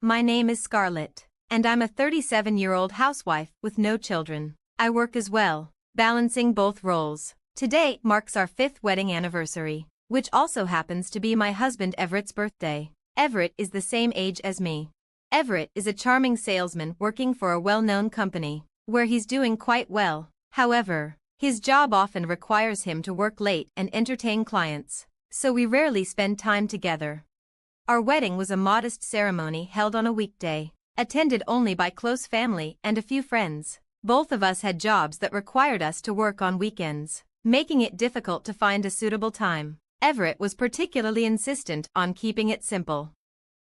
My name is Scarlett, and I'm a 37-year-old housewife with no children. I work as well, balancing both roles. Today marks our 5th wedding anniversary, which also happens to be my husband Everett's birthday. Everett is the same age as me. Everett is a charming salesman working for a well-known company, where he's doing quite well. However, his job often requires him to work late and entertain clients, so we rarely spend time together. Our wedding was a modest ceremony held on a weekday, attended only by close family and a few friends. Both of us had jobs that required us to work on weekends, making it difficult to find a suitable time. Everett was particularly insistent on keeping it simple.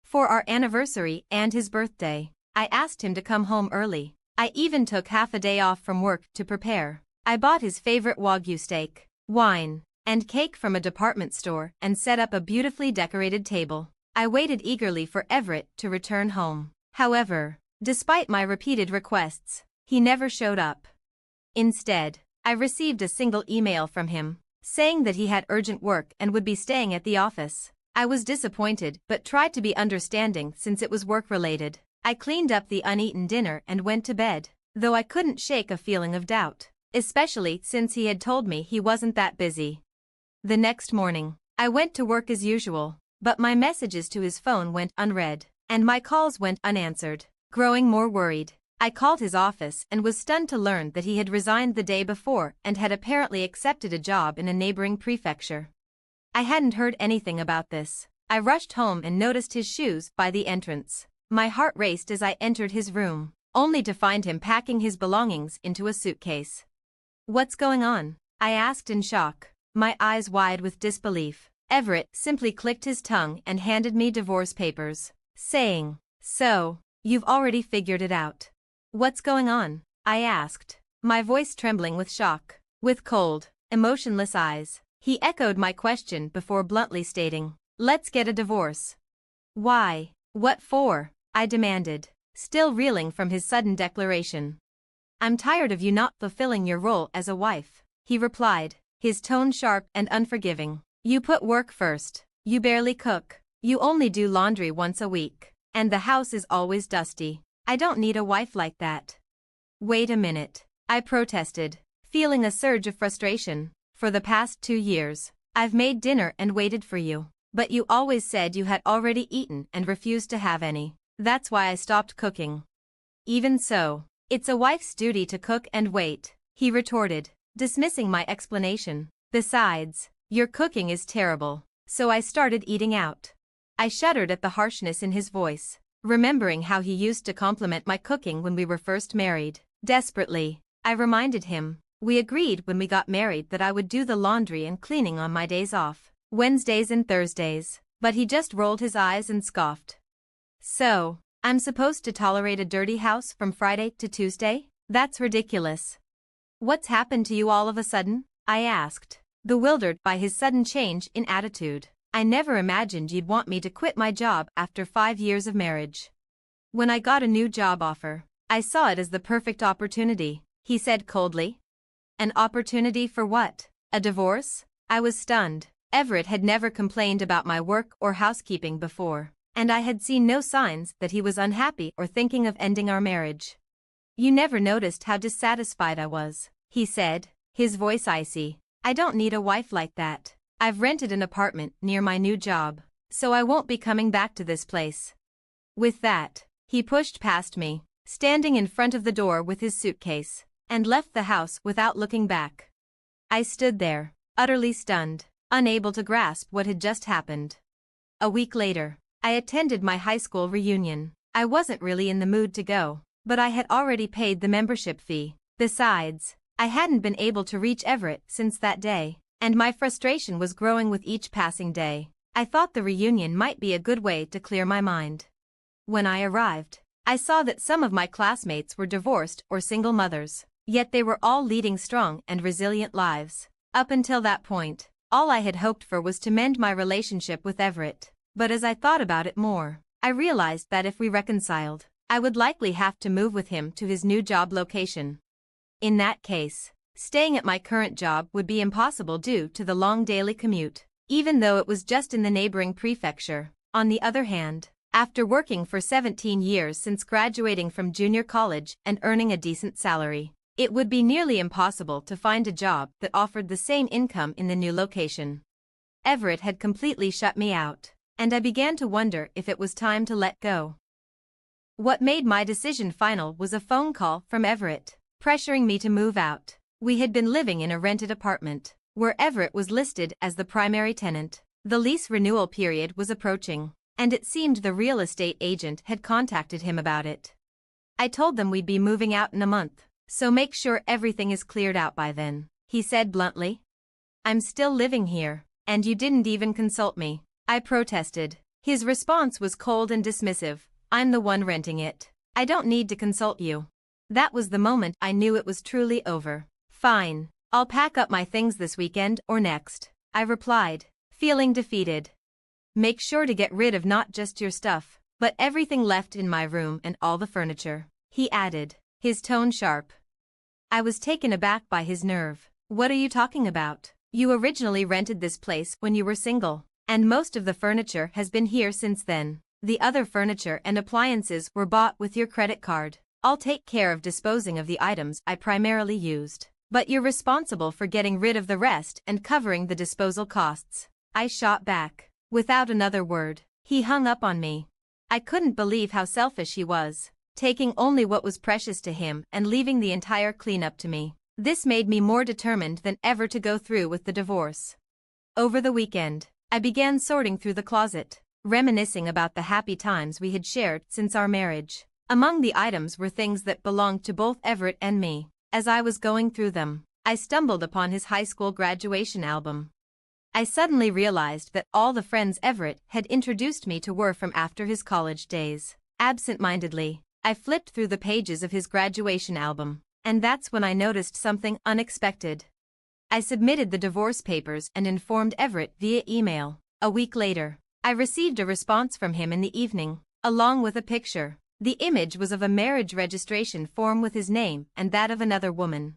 For our anniversary and his birthday, I asked him to come home early. I even took half a day off from work to prepare. I bought his favorite Wagyu steak, wine, and cake from a department store and set up a beautifully decorated table. I waited eagerly for Everett to return home. However, despite my repeated requests, he never showed up. Instead, I received a single email from him, saying that he had urgent work and would be staying at the office. I was disappointed but tried to be understanding since it was work-related. I cleaned up the uneaten dinner and went to bed, though I couldn't shake a feeling of doubt, especially since he had told me he wasn't that busy. The next morning, I went to work as usual, but my messages to his phone went unread, and my calls went unanswered. Growing more worried, I called his office and was stunned to learn that he had resigned the day before and had apparently accepted a job in a neighboring prefecture. I hadn't heard anything about this. I rushed home and noticed his shoes by the entrance. My heart raced as I entered his room, only to find him packing his belongings into a suitcase. "What's going on?" I asked in shock, my eyes wide with disbelief. Everett simply clicked his tongue and handed me divorce papers, saying, "So, you've already figured it out." "What's going on?" I asked, my voice trembling with shock. With cold, emotionless eyes, he echoed my question before bluntly stating, "Let's get a divorce." "Why? What for?" I demanded, still reeling from his sudden declaration. "I'm tired of you not fulfilling your role as a wife," he replied, his tone sharp and unforgiving. "You put work first. You barely cook. You only do laundry once a week. And the house is always dusty. I don't need a wife like that." "Wait a minute," I protested, feeling a surge of frustration. "For the past 2 years, I've made dinner and waited for you. But you always said you had already eaten and refused to have any. That's why I stopped cooking." "Even so, it's a wife's duty to cook and wait," he retorted, dismissing my explanation. "Besides, your cooking is terrible, so I started eating out." I shuddered at the harshness in his voice, remembering how he used to compliment my cooking when we were first married. Desperately, I reminded him, we agreed when we got married that I would do the laundry and cleaning on my days off, Wednesdays and Thursdays, but he just rolled his eyes and scoffed. "So, I'm supposed to tolerate a dirty house from Friday to Tuesday? That's ridiculous." "What's happened to you all of a sudden?" I asked, bewildered by his sudden change in attitude. "I never imagined you'd want me to quit my job after 5 years of marriage." "When I got a new job offer, I saw it as the perfect opportunity," he said coldly. "An opportunity for what? A divorce?" I was stunned. Everett had never complained about my work or housekeeping before, and I had seen no signs that he was unhappy or thinking of ending our marriage. "You never noticed how dissatisfied I was," he said, his voice icy. "I don't need a wife like that. I've rented an apartment near my new job, so I won't be coming back to this place." With that, he pushed past me, standing in front of the door with his suitcase, and left the house without looking back. I stood there, utterly stunned, unable to grasp what had just happened. A week later, I attended my high school reunion. I wasn't really in the mood to go, but I had already paid the membership fee. Besides, I hadn't been able to reach Everett since that day, and my frustration was growing with each passing day. I thought the reunion might be a good way to clear my mind. When I arrived, I saw that some of my classmates were divorced or single mothers, yet they were all leading strong and resilient lives. Up until that point, all I had hoped for was to mend my relationship with Everett, but as I thought about it more, I realized that if we reconciled, I would likely have to move with him to his new job location. In that case, staying at my current job would be impossible due to the long daily commute, even though it was just in the neighboring prefecture. On the other hand, After working for 17 years since graduating from junior college and earning a decent salary, it would be nearly impossible to find a job that offered the same income in the new location. Everett had completely shut me out, and I began to wonder if it was time to let go. What made my decision final was a phone call from Everett, pressuring me to move out. We had been living in a rented apartment, where Everett was listed as the primary tenant. The lease renewal period was approaching, and it seemed the real estate agent had contacted him about it. I told them we'd be moving out in a month, so make sure everything is cleared out by then, he said bluntly. I'm still living here, and you didn't even consult me, I protested. His response was cold and dismissive. I'm the one renting it. I don't need to consult you. That was the moment I knew it was truly over. Fine, I'll pack up my things this weekend or next, I replied, feeling defeated. Make sure to get rid of not just your stuff, but everything left in my room and all the furniture, he added, his tone sharp. I was taken aback by his nerve. What are you talking about? You originally rented this place when you were single, and most of the furniture has been here since then. The other furniture and appliances were bought with your credit card. I'll take care of disposing of the items I primarily used, but you're responsible for getting rid of the rest and covering the disposal costs, I shot back. Without another word, he hung up on me. I couldn't believe how selfish he was, taking only what was precious to him and leaving the entire cleanup to me. This made me more determined than ever to go through with the divorce. Over the weekend, I began sorting through the closet, reminiscing about the happy times we had shared since our marriage. Among the items were things that belonged to both Everett and me. As I was going through them, I stumbled upon his high school graduation album. I suddenly realized that all the friends Everett had introduced me to were from after his college days. Absent-mindedly, I flipped through the pages of his graduation album, and that's when I noticed something unexpected. I submitted the divorce papers and informed Everett via email. A week later, I received a response from him in the evening, along with a picture. The image was of a marriage registration form with his name and that of another woman.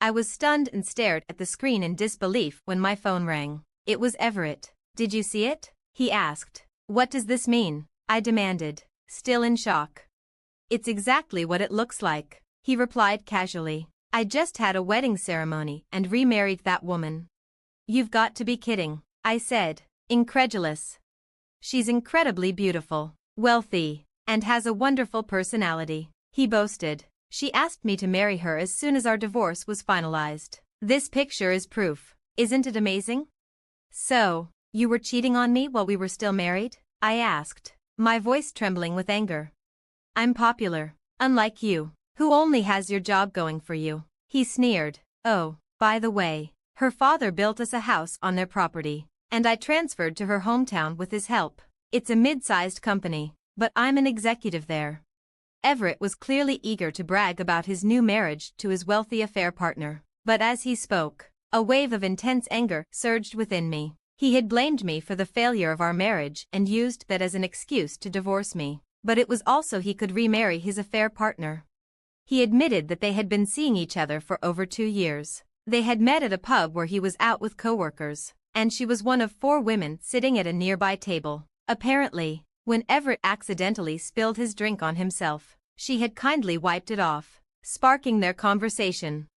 I was stunned and stared at the screen in disbelief when my phone rang. It was Everett. Did you see it? He asked. What does this mean? I demanded, still in shock. It's exactly what it looks like, he replied casually. I just had a wedding ceremony and remarried that woman. You've got to be kidding, I said, incredulous. She's incredibly beautiful, wealthy, and has a wonderful personality, he boasted. She asked me to marry her as soon as our divorce was finalized. This picture is proof. Isn't it amazing? So, you were cheating on me while we were still married? I asked, my voice trembling with anger. I'm popular, unlike you, who only has your job going for you, he sneered. Oh, by the way, her father built us a house on their property, and I transferred to her hometown with his help. It's a mid-sized company, but I'm an executive there. Everett was clearly eager to brag about his new marriage to his wealthy affair partner, but as he spoke, a wave of intense anger surged within me. He had blamed me for the failure of our marriage and used that as an excuse to divorce me, but it was also he could remarry his affair partner. He admitted that they had been seeing each other for over 2 years. They had met at a pub where he was out with coworkers, and she was one of 4 women sitting at a nearby table. Apparently, when Everett accidentally spilled his drink on himself, she had kindly wiped it off, sparking their conversation.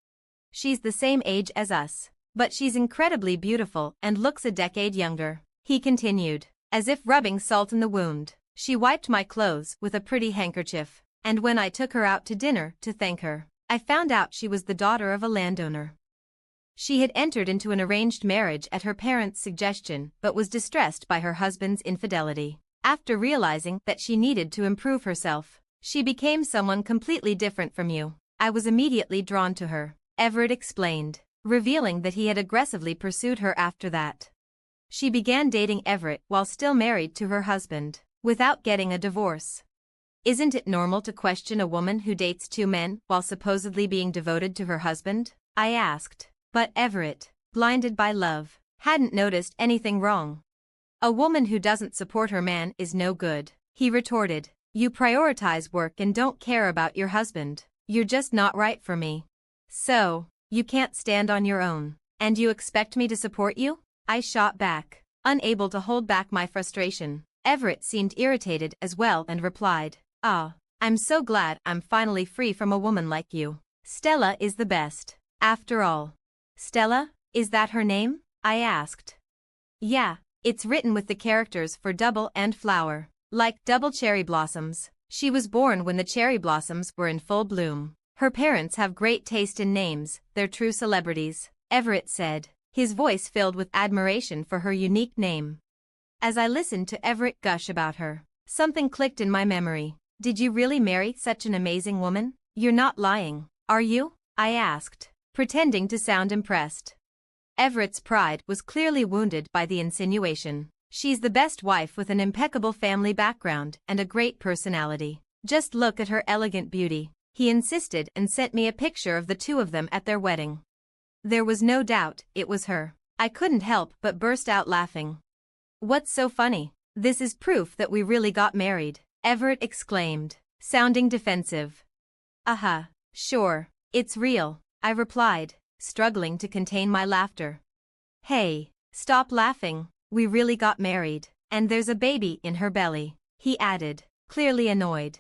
She's the same age as us, but she's incredibly beautiful and looks a decade younger, he continued, as if rubbing salt in the wound. She wiped my clothes with a pretty handkerchief, and when I took her out to dinner to thank her, I found out she was the daughter of a landowner. She had entered into an arranged marriage at her parents' suggestion but was distressed by her husband's infidelity. After realizing that she needed to improve herself, she became someone completely different from you. I was immediately drawn to her, Everett explained, revealing that he had aggressively pursued her after that. She began dating Everett while still married to her husband, without getting a divorce. Isn't it normal to question a woman who dates 2 men while supposedly being devoted to her husband? I asked. But Everett, blinded by love, hadn't noticed anything wrong. A woman who doesn't support her man is no good, he retorted. You prioritize work and don't care about your husband. You're just not right for me. So, you can't stand on your own, and you expect me to support you? I shot back, unable to hold back my frustration. Everett seemed irritated as well and replied, "Ah, I'm so glad I'm finally free from a woman like you. Stella is the best, after all." "Stella? Is that her name?" I asked. "Yeah, it's written with the characters for double and flower, like double cherry blossoms. She was born when the cherry blossoms were in full bloom. Her parents have great taste in names, they're true celebrities," Everett said, his voice filled with admiration for her unique name. As I listened to Everett gush about her, something clicked in my memory. "Did you really marry such an amazing woman? You're not lying, are you?" I asked, pretending to sound impressed. Everett's pride was clearly wounded by the insinuation. "She's the best wife with an impeccable family background and a great personality. Just look at her elegant beauty," he insisted and sent me a picture of the two of them at their wedding. There was no doubt it was her. I couldn't help but burst out laughing. "What's so funny? This is proof that we really got married," Everett exclaimed, sounding defensive. Sure, it's real," I replied, struggling to contain my laughter. "Hey, stop laughing. We really got married, and there's a baby in her belly," he added, clearly annoyed.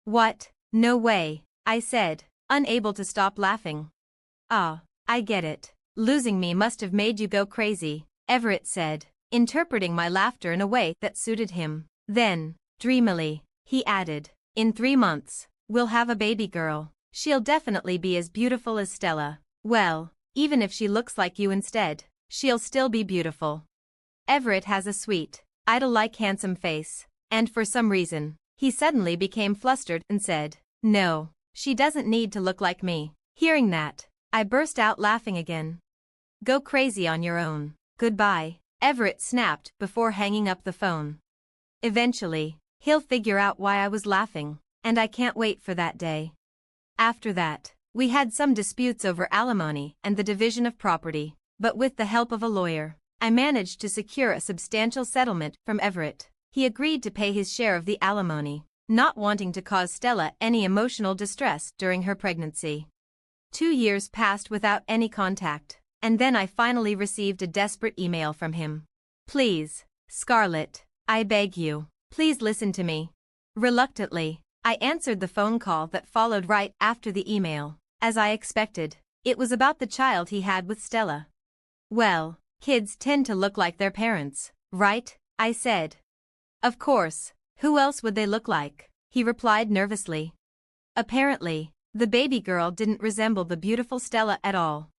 "What? No way," I said, unable to stop laughing. "Ah, I get it. Losing me must have made you go crazy," Everett said, interpreting my laughter in a way that suited him. Then, dreamily, he added, "In 3 months, we'll have a baby girl. She'll definitely be as beautiful as Stella. Well, even if she looks like you instead, she'll still be beautiful." Everett has a sweet, idol-like handsome face, and for some reason, he suddenly became flustered and said, "No, she doesn't need to look like me." Hearing that, I burst out laughing again. "Go crazy on your own. Goodbye," Everett snapped before hanging up the phone. Eventually, he'll figure out why I was laughing, and I can't wait for that day. After that, we had some disputes over alimony and the division of property, but with the help of a lawyer, I managed to secure a substantial settlement from Everett. He agreed to pay his share of the alimony, not wanting to cause Stella any emotional distress during her pregnancy. 2 years passed without any contact, and then I finally received a desperate email from him. "Please, Scarlett, I beg you, please listen to me." Reluctantly, I answered the phone call that followed right after the email. As I expected, it was about the child he had with Stella. "Well, kids tend to look like their parents, right?" I said. "Of course, who else would they look like?" he replied nervously. Apparently, the baby girl didn't resemble the beautiful Stella at all.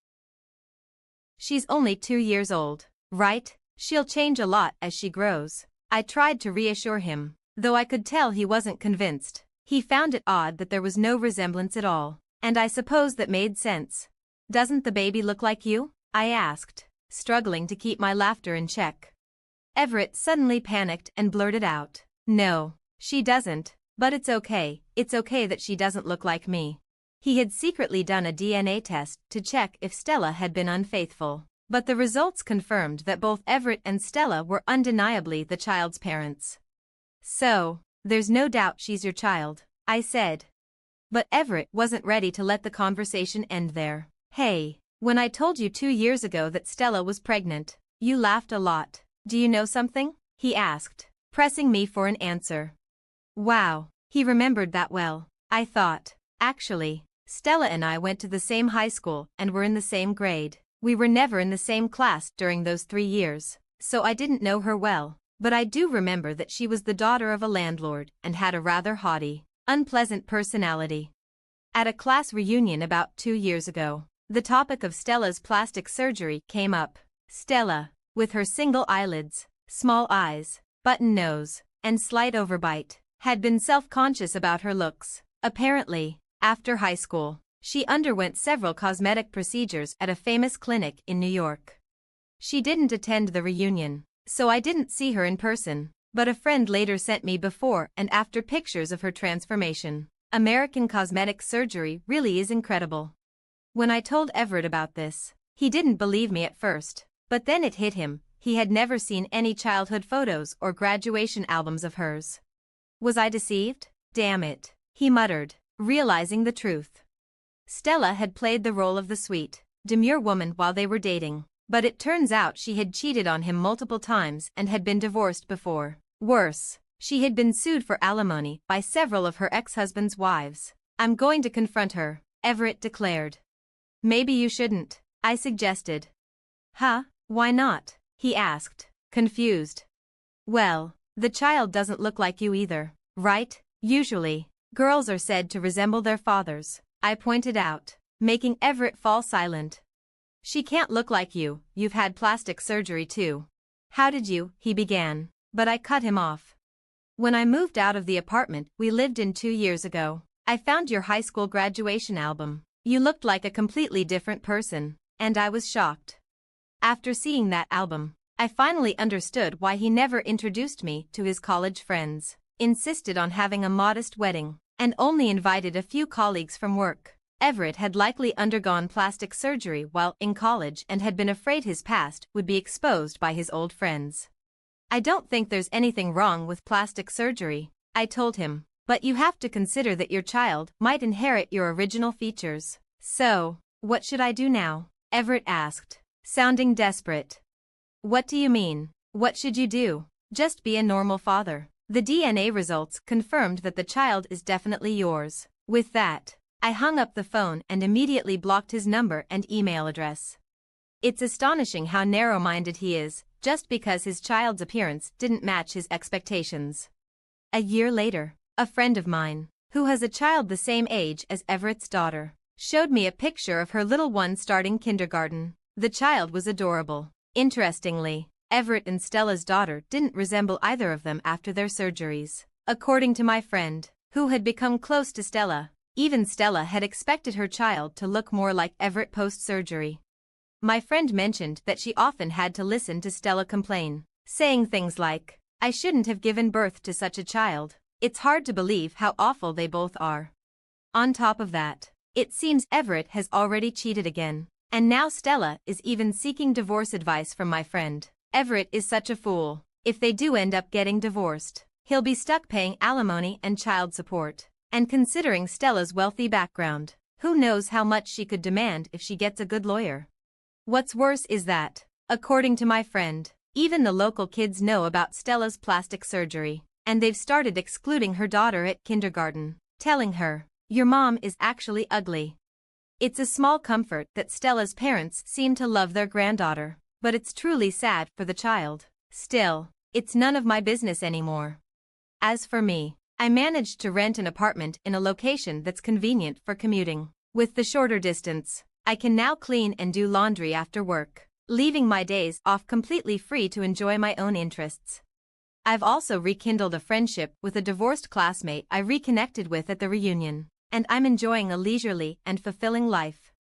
"She's only 2 years old, right? She'll change a lot as she grows." I tried to reassure him, though I could tell he wasn't convinced. He found it odd that there was no resemblance at all, and I suppose that made sense. "Doesn't the baby look like you?" I asked, struggling to keep my laughter in check. Everett suddenly panicked and blurted out, "No, she doesn't, but it's okay that she doesn't look like me." He had secretly done a DNA test to check if Stella had been unfaithful, but the results confirmed that both Everett and Stella were undeniably the child's parents. "So, there's no doubt she's your child," I said. But Everett wasn't ready to let the conversation end there. "Hey, when I told you 2 years ago that Stella was pregnant, you laughed a lot. Do you know something?" he asked, pressing me for an answer. Wow, he remembered that well, I thought. Actually, Stella and I went to the same high school and were in the same grade. We were never in the same class during those 3 years, so I didn't know her well, but I do remember that she was the daughter of a landlord and had a rather haughty, unpleasant personality. At a class reunion about 2 years ago, the topic of Stella's plastic surgery came up. Stella, with her single eyelids, small eyes, button nose, and slight overbite, had been self-conscious about her looks. Apparently, after high school, she underwent several cosmetic procedures at a famous clinic in New York. She didn't attend the reunion, so I didn't see her in person, but a friend later sent me before and after pictures of her transformation. American cosmetic surgery really is incredible. When I told Everett about this, he didn't believe me at first, but then it hit him. He had never seen any childhood photos or graduation albums of hers. Was I deceived? Damn it, he muttered, realizing the truth. Stella had played the role of the sweet, demure woman while they were dating, but it turns out she had cheated on him multiple times and had been divorced before. Worse, she had been sued for alimony by several of her ex-husband's wives. I'm going to confront her, Everett declared. Maybe you shouldn't, I suggested. Huh, why not? He asked, confused. Well, the child doesn't look like you either, right? Usually, girls are said to resemble their fathers, I pointed out, making Everett fall silent. She can't look like you, you've had plastic surgery too. How did you? He began, but I cut him off. When I moved out of the apartment we lived in 2 years ago, I found your high school graduation album. You looked like a completely different person, and I was shocked. After seeing that album, I finally understood why he never introduced me to his college friends, insisted on having a modest wedding, and only invited a few colleagues from work. Everett had likely undergone plastic surgery while in college and had been afraid his past would be exposed by his old friends. I don't think there's anything wrong with plastic surgery, I told him, but you have to consider that your child might inherit your original features. So, what should I do now? Everett asked, sounding desperate. What do you mean? What should you do? Just be a normal father. The DNA results confirmed that the child is definitely yours. With that, I hung up the phone and immediately blocked his number and email address. It's astonishing how narrow-minded he is, just because his child's appearance didn't match his expectations. A year later, a friend of mine, who has a child the same age as Everett's daughter, showed me a picture of her little one starting kindergarten. The child was adorable. Interestingly, Everett and Stella's daughter didn't resemble either of them after their surgeries. According to my friend, who had become close to Stella, even Stella had expected her child to look more like Everett post-surgery. My friend mentioned that she often had to listen to Stella complain, saying things like, "I shouldn't have given birth to such a child. It's hard to believe how awful they both are." On top of that, it seems Everett has already cheated again. And now Stella is even seeking divorce advice from my friend. Everett is such a fool. If they do end up getting divorced, he'll be stuck paying alimony and child support. And considering Stella's wealthy background, who knows how much she could demand if she gets a good lawyer. What's worse is that, according to my friend, even the local kids know about Stella's plastic surgery, and they've started excluding her daughter at kindergarten, telling her, "Your mom is actually ugly." It's a small comfort that Stella's parents seem to love their granddaughter, but it's truly sad for the child. Still, it's none of my business anymore. As for me, I managed to rent an apartment in a location that's convenient for commuting. With the shorter distance, I can now clean and do laundry after work, leaving my days off completely free to enjoy my own interests. I've also rekindled a friendship with a divorced classmate I reconnected with at the reunion, and I'm enjoying a leisurely and fulfilling life.